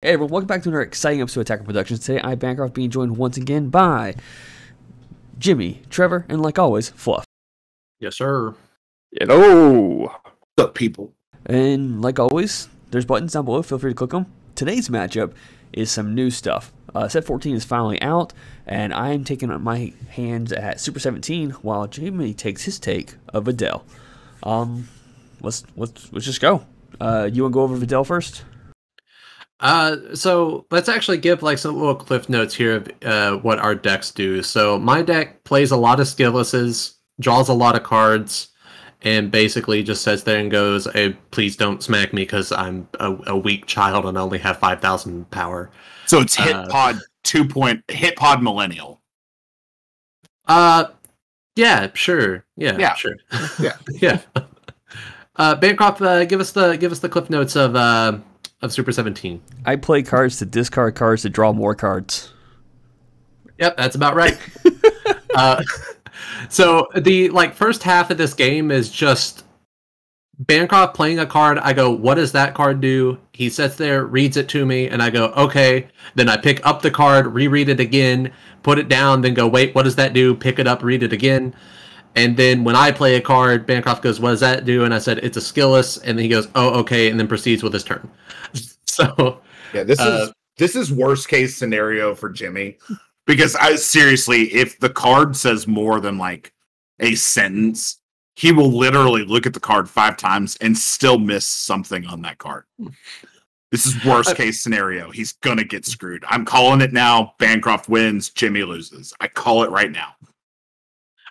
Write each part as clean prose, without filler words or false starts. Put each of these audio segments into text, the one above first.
Hey everyone, welcome back to another exciting episode of Attacker Productions. Today I'm Bancroft, being joined once again by Jimmy, Trevor, and like always, Fluff. Yes, sir. Hello. What's up, people? And like always, there's buttons down below, feel free to click them. Today's matchup is some new stuff. Set 14 is finally out, and I'm taking my hands at Super 17 while Jimmy takes his take of Videl. Let's just go. You want to go over Videl first? So let's actually give like some little cliff notes here of what our decks do. So my deck plays a lot of skilllesses, draws a lot of cards, and basically just sits there and goes, "Hey, please don't smack me because I'm a weak child and I only have 5,000 power." So it's Hit Pod Hit Pod Millennial. Yeah, sure. Yeah, sure. Yeah. Yeah. Bancroft, give us the cliff notes of Super 17. I play cards to discard cards to draw more cards. Yep, that's about right. So the first half of this game is just Bancroft playing a card. I go, "What does that card do?" He sits there, reads it to me, and I go, "Okay." Then I pick up the card, reread it again, put it down, then go, "Wait, what does that do?" Pick it up, read it again. And then when I play a card, Bancroft goes, "What does that do?" And I said, "It's a skillless." And then he goes, "Oh, okay," and then proceeds with his turn. So yeah, this is worst case scenario for Jimmy, because seriously, if the card says more than like a sentence, he will literally look at the card 5 times and still miss something on that card. This is worst case scenario. He's gonna get screwed. I'm calling it now. Bancroft wins, Jimmy loses. I call it right now.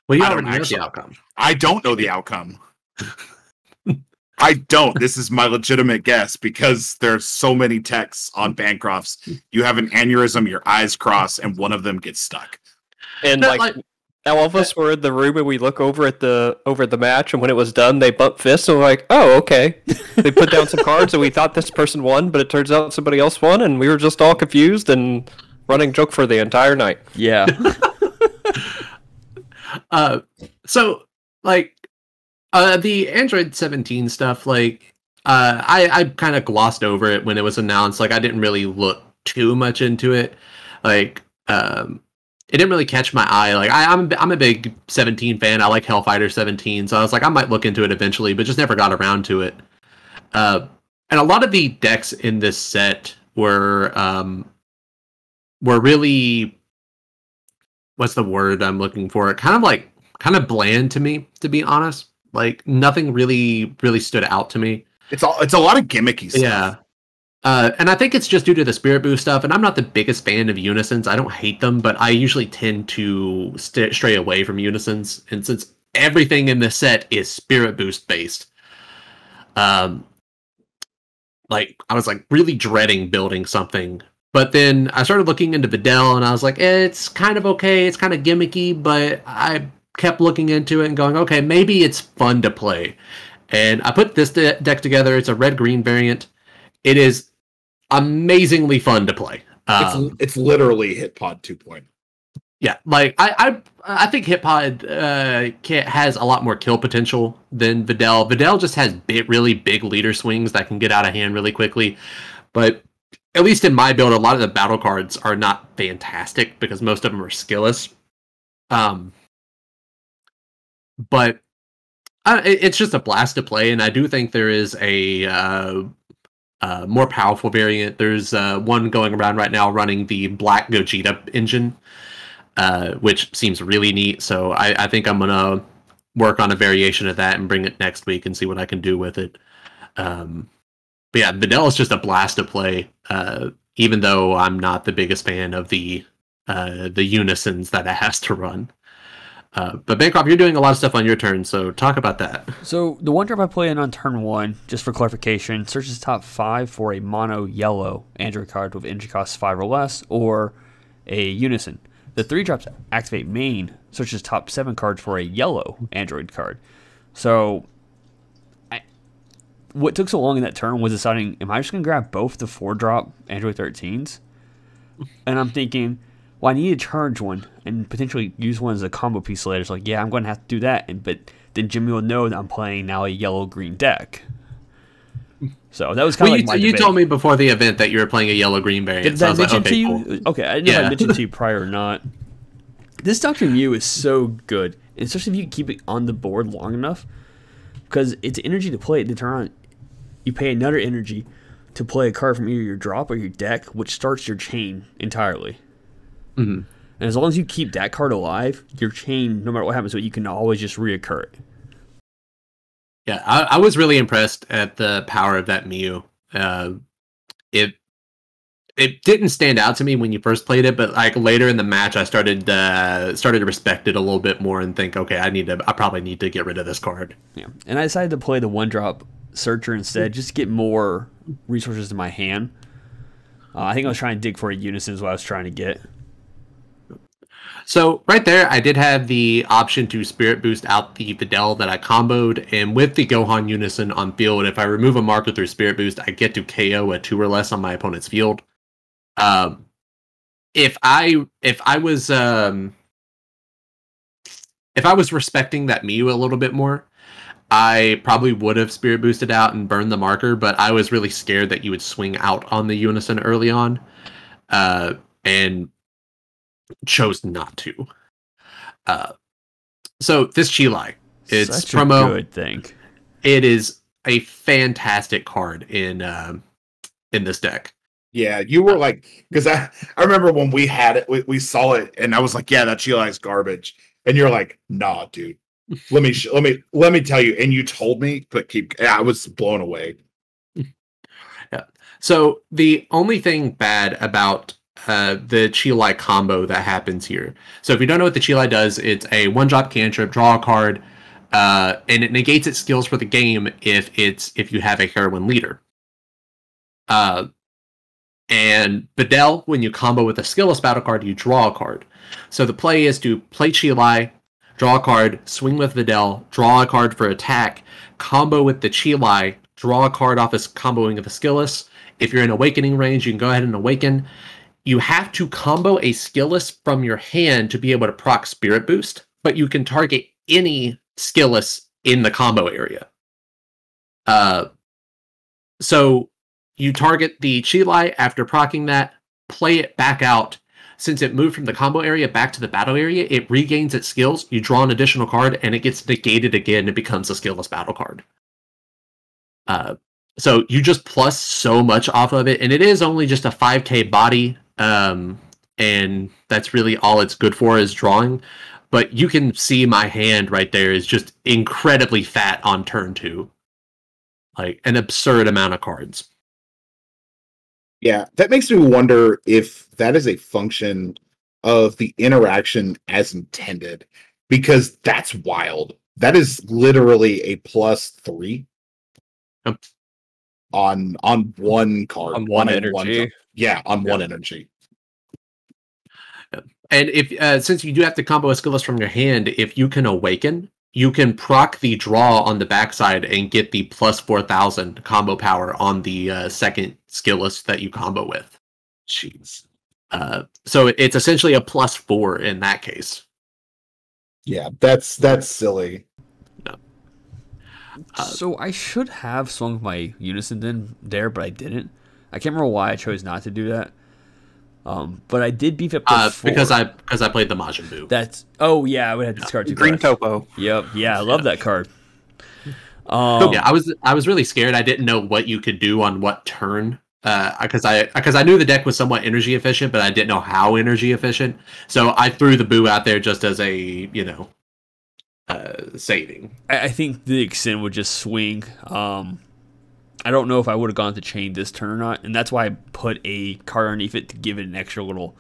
Well, you already know the outcome. I don't know the outcome. I don't. This is my legitimate guess because there's so many texts on Bancroft's. You have an aneurysm, your eyes cross, and one of them gets stuck. And all of us were in the room and we look over the match, and when it was done, they bumped fists and we're like, "Oh, okay." They put down some cards and we thought this person won, but it turns out somebody else won, and we were just all confused and running joke for the entire night. Yeah. So the Android 17 stuff, I kind of glossed over it when it was announced. I didn't really look too much into it. It didn't really catch my eye. I'm a big 17 fan. I like Hellfighter 17, so I was like, I might look into it eventually, but just never got around to it. And a lot of the decks in this set were really, what's the word I'm looking for? Kind of bland to me, to be honest. Nothing really stood out to me. It's a lot of gimmicky stuff. Yeah. And I think it's just due to the Spirit Boost stuff, and I'm not the biggest fan of Unisons. I don't hate them, but I usually tend to stray away from Unisons. And since everything in this set is Spirit Boost based, I was really dreading building something. But then I started looking into Videl, and I was like, it's kind of okay. It's kind of gimmicky, but I kept looking into it and going, okay, maybe it's fun to play. And I put this deck together. It's a red-green variant. It is amazingly fun to play. It's literally Hitpod 2.0. Yeah, I think Hitpod has a lot more kill potential than Videl. Videl just has really big leader swings that can get out of hand really quickly. But at least in my build, a lot of the battle cards are not fantastic because most of them are skillless. But it's just a blast to play, and I do think there is a more powerful variant. There's one going around right now running the Black Gogeta engine, which seems really neat. So I think I'm gonna work on a variation of that and bring it next week and see what I can do with it. But yeah, Videl is just a blast to play, even though I'm not the biggest fan of the unisons that it has to run. But Bancroft, you're doing a lot of stuff on your turn, so talk about that. So the one drop I play in on turn 1, just for clarification, searches top 5 for a mono yellow Android card with energy cost 5 or less, or a unison. The 3 drops activate main, searches top 7 cards for a yellow Android card. So what took so long in that turn was deciding, am I just going to grab both the 4-drop Android 13s? And I'm thinking, well, I need to charge one and potentially use one as a combo piece later. So yeah, I'm going to have to do that. But then Jimmy will know that I'm playing now a yellow-green deck. So that was kind of like my you debate. told me before the event that you were playing a yellow-green variant. Did So I I was like, mention okay, to you? cool. Okay, I didn't know if Yeah. I mentioned to you prior or not. This Dr. Mew is so good, especially if you keep it on the board long enough, because it's energy to play it. To turn on, you pay another energy to play a card from either your drop or your deck, which starts your chain entirely. Mm-hmm. And as long as you keep that card alive, your chain, no matter what happens to it, you can always just reoccur it. Yeah, I was really impressed at the power of that Mew. It didn't stand out to me when you first played it, but like later in the match, I started to respect it a little bit more and think, okay, I probably need to get rid of this card. Yeah, and I decided to play the 1-drop Searcher instead, just to get more resources in my hand. I think I was trying to dig for a Unison is what I was trying to get. So right there, I did have the option to Spirit Boost out the Videl that I comboed, and with the Gohan Unison on field, if I remove a marker through Spirit Boost, I get to KO a 2 or less on my opponent's field. If I was respecting that Mew a little bit more, I probably would have Spirit Boosted out and burned the marker, but I was really scared that you would swing out on the Unison early on, and chose not to. So this Chilai, it's Such promo. a good thing. It is a fantastic card in this deck. Yeah, you were like, because I remember when we had it, we saw it, and I was like, yeah, that Chilai's garbage, and you're like, nah, dude, let me tell you, and you told me, but I was blown away. Yeah. So the only thing bad about the Chilai combo that happens here. So if you don't know what the Chilai does, it's a 1-drop cantrip, draw a card, and it negates its skills for the game if you have a heroine leader. And Videl, when you combo with a skillless battle card, you draw a card. So the play is to play Chilai, draw a card, swing with Videl, draw a card for attack, combo with the Chilai, draw a card off as comboing with a skillless. If you're in awakening range, you can go ahead and awaken. You have to combo a skillless from your hand to be able to proc Spirit Boost, but you can target any skillless in the combo area. So you target the Chilai after proccing that, play it back out. Since it moved from the combo area back to the battle area, it regains its skills, you draw an additional card, and it gets negated again, it becomes a skillless battle card. So you just plus so much off of it, and it is only just a 5k body, and that's really all it's good for is drawing. But you can see my hand right there is just incredibly fat on turn 2. Like, an absurd amount of cards. Yeah, that makes me wonder if that is a function of the interaction as intended, because that's wild. That is literally a +3 on one card. On one energy. On one energy. And if since you do have to combo a skillless from your hand, if you can awaken, you can proc the draw on the backside and get the +4000 combo power on the second skillless that you combo with. Jeez. So it's essentially a +4 in that case. Yeah, that's silly. So I should have swung my Unison there, but I didn't. I can't remember why I chose not to do that. But I did beef up to 4. Because I played the Majin Buu. That's I would have to discard 2 Green cards. Topo. Yep. Yeah, I love that card. Yeah, I was really scared. I didn't know what you could do on what turn. Because I knew the deck was somewhat energy efficient, but I didn't know how energy efficient. So I threw the Buu out there just as a saving. I think the extent would just swing. I don't know if I would have gone to chain this turn or not, and that's why I put a card underneath it to give it an extra little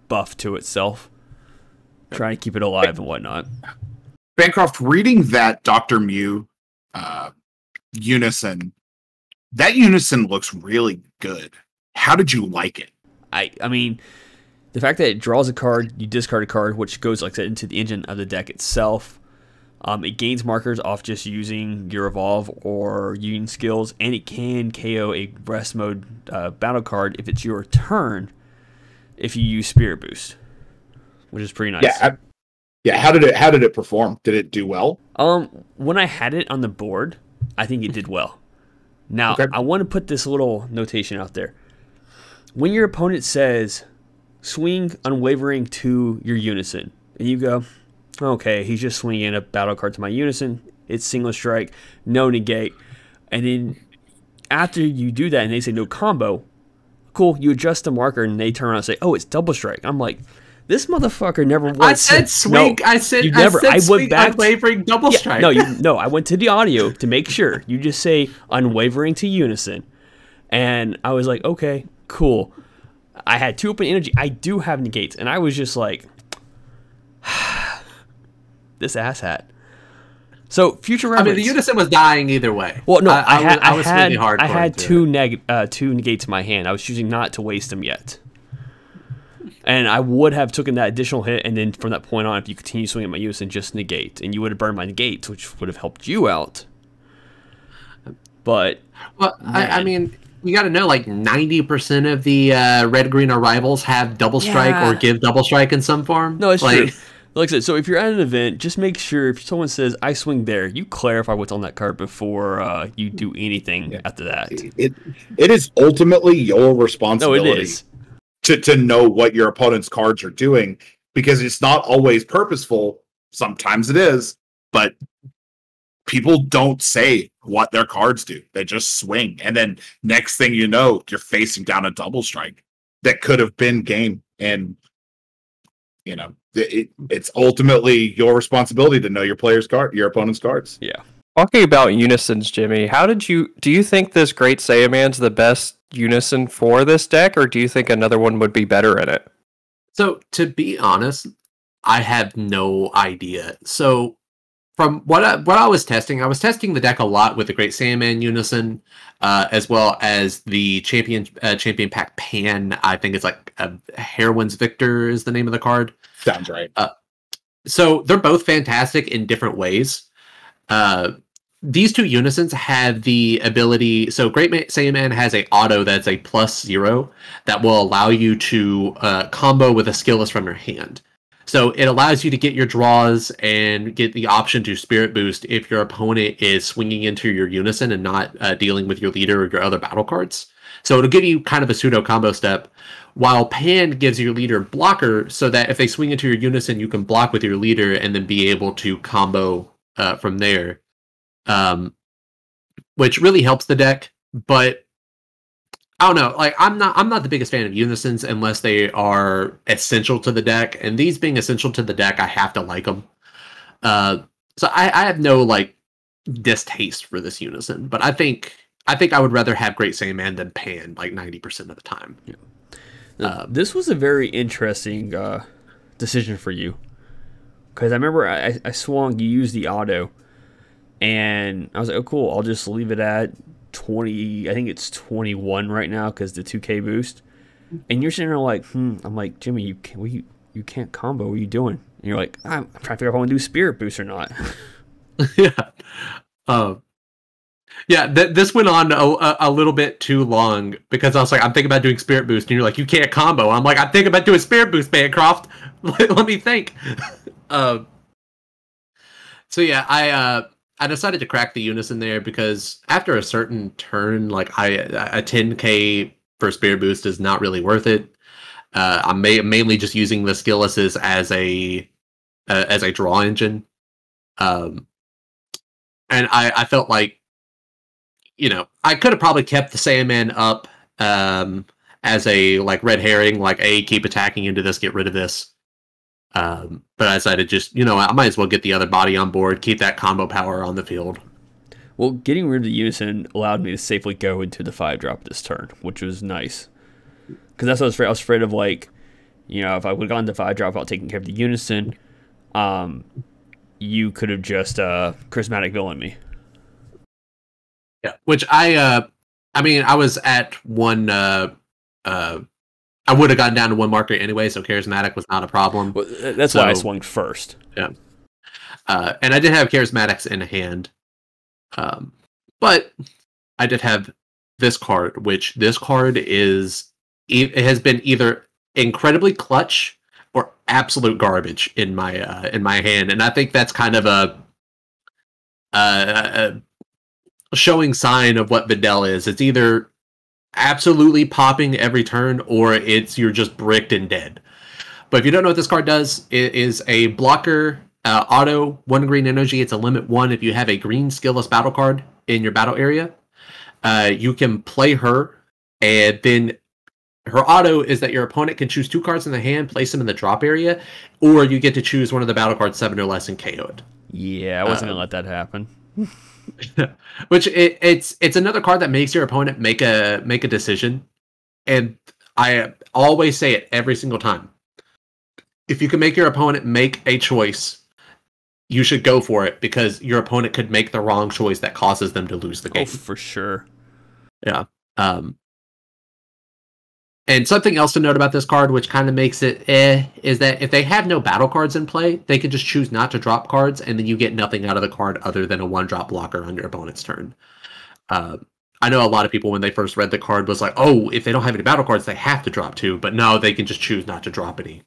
buff to itself. Trying to keep it alive and whatnot. Bancroft, reading that Dr. Mew Unison, that Unison looks really good. How did you like it? I mean, the fact that it draws a card, you discard a card, which goes, like I said, into the engine of the deck itself. It gains markers off just using your Evolve or Union skills, and it can KO a Rest Mode battle card if it's your turn if you use Spirit Boost, which is pretty nice. Yeah, how did it perform? Did it do well? When I had it on the board, I think it did well. Now, Okay. I want to put this little notation out there. When your opponent says, swing unwavering to your unison, and you go, okay, he's just swinging a battle card to my unison, it's single strike, no negate, and then after you do that and they say no combo, cool, you adjust the marker and they turn around and say, oh, it's double strike. I'm like, this motherfucker never once I said swing. No, I said you never. I went swing back. unwavering double strike. No, I went to the audio to make sure. You just say unwavering to unison, and I was like, okay, cool. I had 2 open energy. I do have negates, and I was just like, this asshat. So future I reference. mean, the unison was dying either way. Well, no, I to had it. two negates in my hand. I was choosing not to waste them yet. And I would have taken that additional hit, and then from that point on, if you continue swinging my unison, just negate, and you would have burned my negates, which would have helped you out. But well, I mean, you got to know, like 90% of the red green arrivals have double strike or give double strike in some form. No, it's true. Like I said, so if you're at an event, just make sure if someone says I swing there, you clarify what's on that card before you do anything after that. It is ultimately your responsibility. No, it is. To know what your opponent's cards are doing, because it's not always purposeful. Sometimes it is, but people don't say what their cards do. They just swing, and then next thing you know, you're facing down a double strike that could have been game. And you know, it's ultimately your responsibility to know your opponent's cards. Yeah. Talking about unisons, Jimmy, do you think this Great Saiyaman's the best unison for this deck, or do you think another one would be better in it? So, to be honest, I have no idea. So, from what I was testing the deck a lot with the Great Saiyaman unison, as well as the champion pack Pan. I think it's like Heroine's Victor is the name of the card. Sounds right. So they're both fantastic in different ways. These 2 unisons have the ability. So Great Saiyaman has a auto that's a +0 that will allow you to combo with a skill list from your hand. So it allows you to get your draws and get the option to Spirit Boost if your opponent is swinging into your unison and not dealing with your leader or your other battle cards. So it'll give you kind of a pseudo combo step, while Pan gives your leader blocker so that if they swing into your unison, you can block with your leader and then be able to combo from there, which really helps the deck. But I don't know, like I'm not the biggest fan of unisons unless they are essential to the deck, and these being essential to the deck, I have to like them. So I have no like distaste for this unison, but I think I would rather have Great Saiyaman than Pan like 90% of the time. Yeah. This was a very interesting decision for you, because I remember I swung, you used the auto, and I was like, oh cool, I'll just leave it at 20, I think it's 21 right now because the 2K boost. And you're sitting there like, I'm like, Jimmy, you can't combo. What are you doing? And you're like, I'm trying to figure out if I want to do Spirit Boost or not. Yeah. This went on a little bit too long because I was like, I'm thinking about doing Spirit Boost, and you're like, you can't combo. I'm like, I'm thinking about doing Spirit Boost, Bancroft. Let me think. So yeah, I decided to crack the unison there because after a certain turn, like a 10k for Spirit Boost is not really worth it. I'm mainly just using the skill lists as a draw engine, and I felt like, you know, I could have probably kept the Saiyaman up as a like red herring, like keep attacking into this, get rid of this. But I decided just, you know, I might as well get the other body on board, keep that combo power on the field. Well, getting rid of the unison allowed me to safely go into the 5-drop this turn, which was nice. Because that's what I was afraid. I was afraid of, like, you know, if I would have gone to 5-drop without taking care of the unison, you could have just charismatic villain me. Yeah, which I mean, I was at one. I would have gotten down to 1 marker anyway, so charismatic was not a problem. Well, that's why I swung first. Yeah, and I did have charismatics in hand, but I did have this card, which this card it has been either incredibly clutch or absolute garbage in my hand, and I think that's kind of showing sign of what Videl is. It's either absolutely popping every turn, or you're just bricked and dead. But if you don't know what this card does, it is a blocker, auto, 1 green energy. It's a limit 1 if you have a green skillless battle card in your battle area. You can play her, and then her auto is that your opponent can choose 2 cards in the hand, place them in the drop area, or you get to choose one of the battle cards 7 or less and KO it. Yeah, I wasn't going to let that happen. Which it's another card that makes your opponent make a decision, and I always say it every single time. If you can make your opponent make a choice, you should go for it, because your opponent could make the wrong choice that causes them to lose the game. Oh, for sure. Yeah. And something else to note about this card, which kind of makes it is that if they have no battle cards in play, they can just choose not to drop cards, and then you get nothing out of the card other than a 1-drop blocker on your opponent's turn. I know a lot of people, when they first read the card, was like, "Oh, if they don't have any battle cards, they have to drop 2." But no, they can just choose not to drop any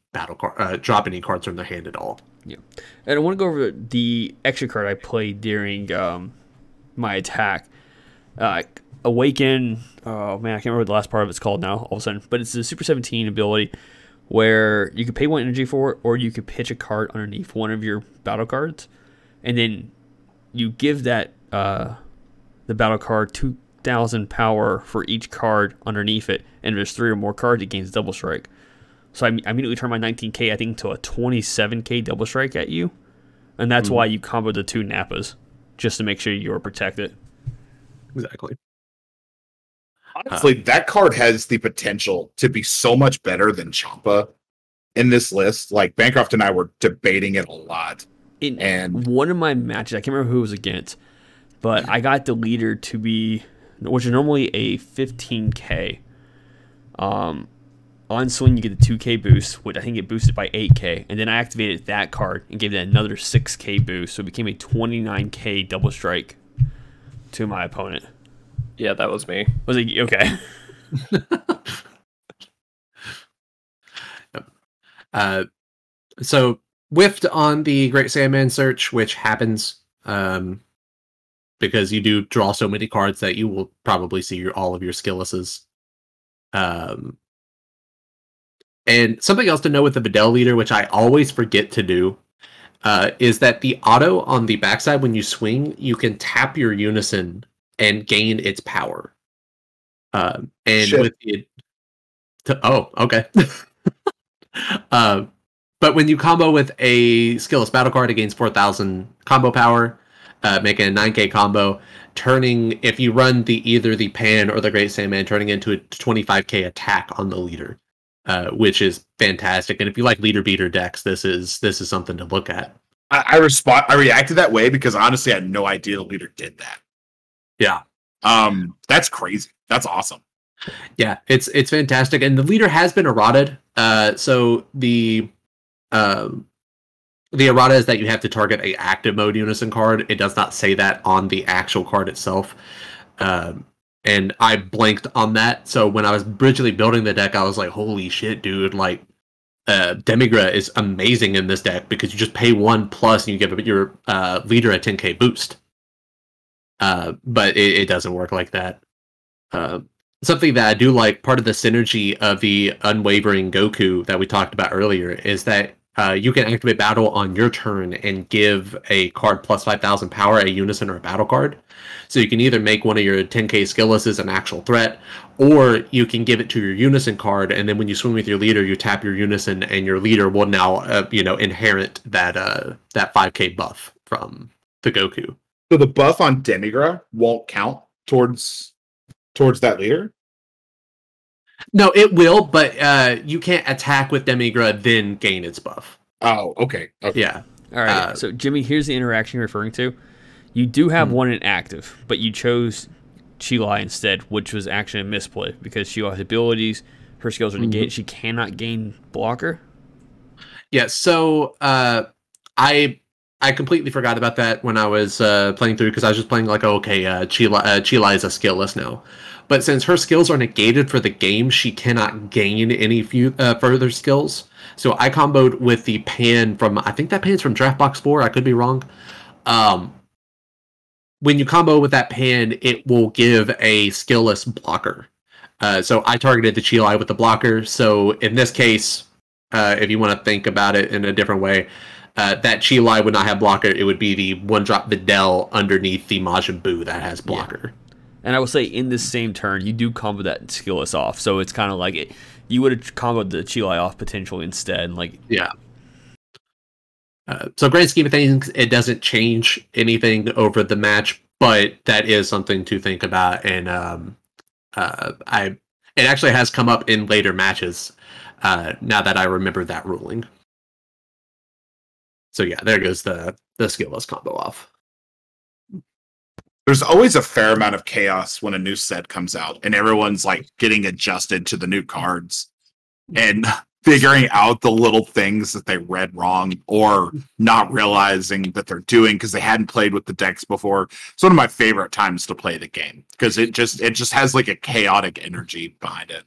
drop any cards from their hand at all. Yeah, and I want to go over the extra card I played during my attack. Awaken. Oh man, I can't remember what the last part of it's called now. All of a sudden, but it's a Super 17 ability where you could pay 1 energy for it, or you could pitch a card underneath one of your battle cards, and then you give that the battle card 2,000 power for each card underneath it, and there's 3 or more cards, it gains double strike. So I immediately turn my 19k, I think, to a 27k double strike at you, and that's why you combo the 2 Nappas, just to make sure you're protected. Exactly. Honestly, that card has the potential to be so much better than Champa in this list. Like, Bancroft and I were debating it a lot. And one of my matches, I can't remember who it was against, but I got the leader to be, which is normally a 15k. On swing, you get the 2k boost, which I think it boosted by 8k. And then I activated that card and gave that another 6k boost. So it became a 29k double strike to my opponent. Yeah, that was me. Was it okay? So whiffed on the Great Sandman search, which happens because you do draw so many cards that you will probably see all of your skilllesses. And something else to know with the Videl leader, which I always forget to do, is that the auto on the backside, when you swing, you can tap your Unison and gain its power. And Shit. with it, okay. But when you combo with a skillless battle card, it gains 4,000 combo power, making a 9k combo. Turning, if you run either the Pan or the Great Sandman, turning into a 25k attack on the leader, which is fantastic. And if you like leader beater decks, this is something to look at. I reacted that way because honestly, I had no idea the leader did that. Yeah. That's crazy. That's awesome. Yeah, it's fantastic. And the leader has been errated. So the errata is that you have to target a active mode Unison card. It does not say that on the actual card itself. And I blanked on that. So when I was originally building the deck, I was like, holy shit, dude, like Demigra is amazing in this deck because you just pay 1 plus and you give your leader a 10k boost. But it doesn't work like that. Something that I do like, part of the synergy of the Unwavering Goku that we talked about earlier, is that you can activate battle on your turn and give a card plus 5,000 power, a Unison or a battle card. So you can either make one of your 10k skilllesses an actual threat, or you can give it to your Unison card, and then when you swing with your leader, you tap your Unison, and your leader will now inherit that 5k buff from the Goku. So the buff on Demigra won't count towards that leader? No, it will, but you can't attack with Demigra then gain its buff. Oh, okay. Yeah. All right. So Jimmy, here's the interaction you're referring to. You do have one in active, but you chose Chilai instead, which was actually a misplay because she has abilities, her skills are negated. She cannot gain blocker. Yeah. So I completely forgot about that when I was playing through, because I was just playing like, Chilai is a skillless now. But since her skills are negated for the game, she cannot gain any further skills. So I comboed with the Pan from, I think that Pan's from Draft Box 4, I could be wrong. when you combo with that hand, it will give a skillless blocker. So I targeted the Chilai with the blocker. So in this case, if you want to think about it in a different way, that Chilai would not have blocker. It would be the 1-drop Videl underneath the Majin Buu that has blocker. Yeah. And I will say, in this same turn, you do combo that skillless off. So it's kind of like you would have comboed the Chilai off potentially instead. Like, yeah. So grand scheme of things, it doesn't change anything over the match, but that is something to think about. And it actually has come up in later matches. Now that I remember that ruling. So yeah, there goes the skillless combo off. There's always a fair amount of chaos when a new set comes out and everyone's like getting adjusted to the new cards and figuring out the little things that they read wrong or not realizing that they're doing because they hadn't played with the decks before. It's one of my favorite times to play the game because it just has like a chaotic energy behind it.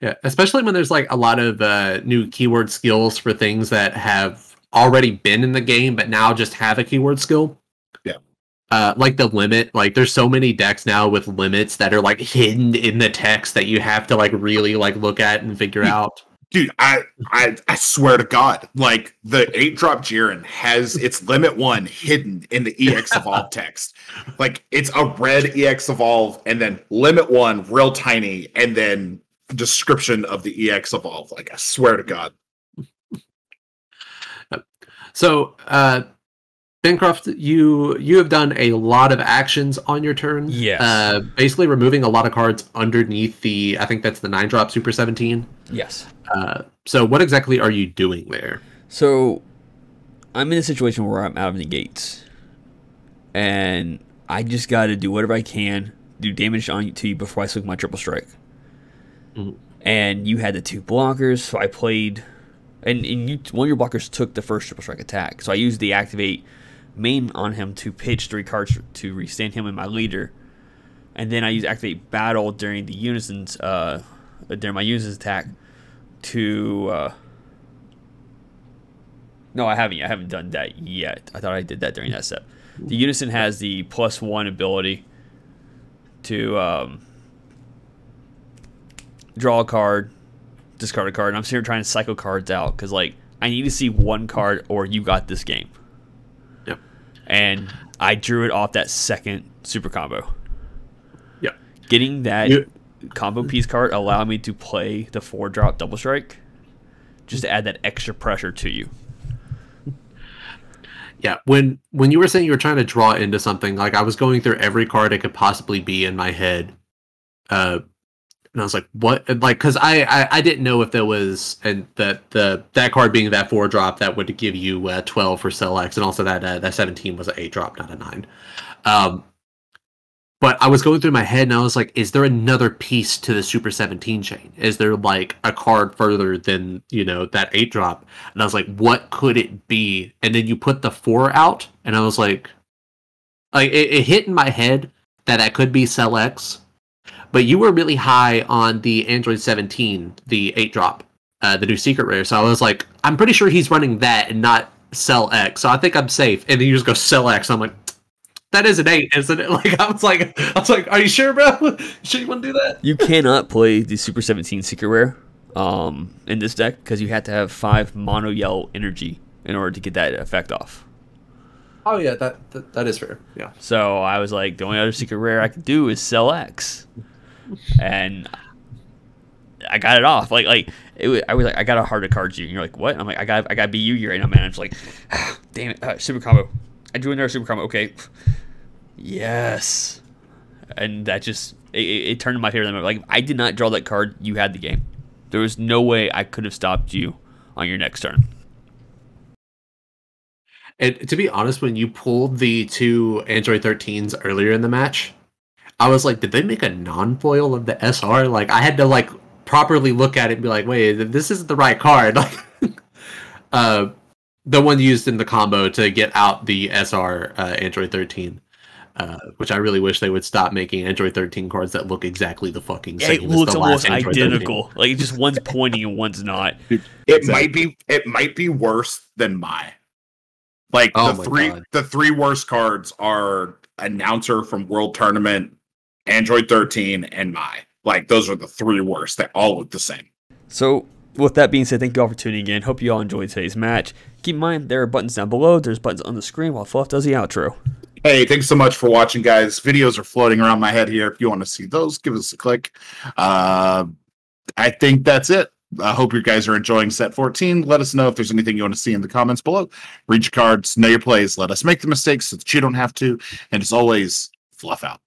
Yeah, especially when there's like a lot of new keyword skills for things that have already been in the game but now just have a keyword skill. Yeah. Like the limit, like there's so many decks now with limits that are like hidden in the text that you have to like really like look at and figure out. Dude, I swear to God, like the 8-drop Jiren has its limit 1 hidden in the EX Evolve text. Like it's a red EX Evolve and then limit 1 real tiny and then description of the EX Evolve. Like I swear to God. So, Bancroft, you have done a lot of actions on your turn. Yes. Basically removing a lot of cards underneath the, I think that's the 9-drop Super 17. Yes. So what exactly are you doing there? So I'm in a situation where I'm out of negates. And I just got to do whatever I can, do damage to you before I swing my triple strike. Mm-hmm. And you had the 2 blockers, so I played... And one of your blockers took the first triple strike attack. So I used the activate main on him to pitch 3 cards to restand him in my leader. And then I used activate battle during the unison's during my unison's attack to no, I haven't done that yet. I thought I did that during that step. The unison has the +1 ability to draw a card, discard a card, and I'm sitting here trying to cycle cards out because like I need to see 1 card or you got this game. Yep. And I drew it off that second super combo. Yep. Getting that combo piece card allowed me to play the 4-drop double strike just to add that extra pressure to you. Yeah, when you were saying you were trying to draw into something, like I was going through every card it could possibly be in my head. And I was like, what? Like, because I didn't know if there was, and that card being that 4-drop that would give you 12 for Cell X, and also that 17 was an 8-drop, not a 9. But I was going through my head, and I was like, is there another piece to the Super 17 chain? Is there like a card further than, that 8-drop? And I was like, what could it be? And then you put the 4 out, and I was like it hit in my head that could be Cell X. But you were really high on the Android 17, the 8-drop, the new secret rare. So I was like, I'm pretty sure he's running that and not Cell X. So I think I'm safe. And then you just go Cell X. I'm like, that is an 8, isn't it? Like I was like, are you sure, bro? You sure you want to do that? You cannot play the Super 17 secret rare in this deck because you have to have 5 mono yellow energy in order to get that effect off. Oh yeah, that is fair. Yeah. So I was like, the only other secret rare I could do is Cell X. And I got it off. I was like, I got a heart of cards you. And you're like, what? And I'm like, I got BU right now, man. I'm just like, damn it, super combo. I drew another super combo. Okay, yes. And that just it turned in my favor. Like, if I did not draw that card, you had the game. There was no way I could have stopped you on your next turn. And to be honest, when you pulled the 2 Android 13s earlier in the match, I was like, did they make a non-foil of the SR? Like, I had to, like, properly look at it and be like, wait, this isn't the right card. Like, the one used in the combo to get out the SR Android 13, which I really wish they would stop making Android 13 cards that look exactly the fucking same. It looks as the almost last identical. Like, just one's pointing and one's not. It might be worse than my. Like the 3 worst cards are Announcer from World Tournament, Android 13, and My. Like, those are the 3 worst. They all look the same. So, with that being said, thank you all for tuning in. Hope you all enjoyed today's match. Keep in mind, there are buttons down below. There's buttons on the screen while Fluff does the outro. Hey, thanks so much for watching, guys. Videos are floating around my head here. If you want to see those, give us a click. I think that's it. I hope you guys are enjoying set 14. Let us know if there's anything you want to see in the comments below. Read your cards, know your plays. Let us make the mistakes so that you don't have to. And as always, Fluff out.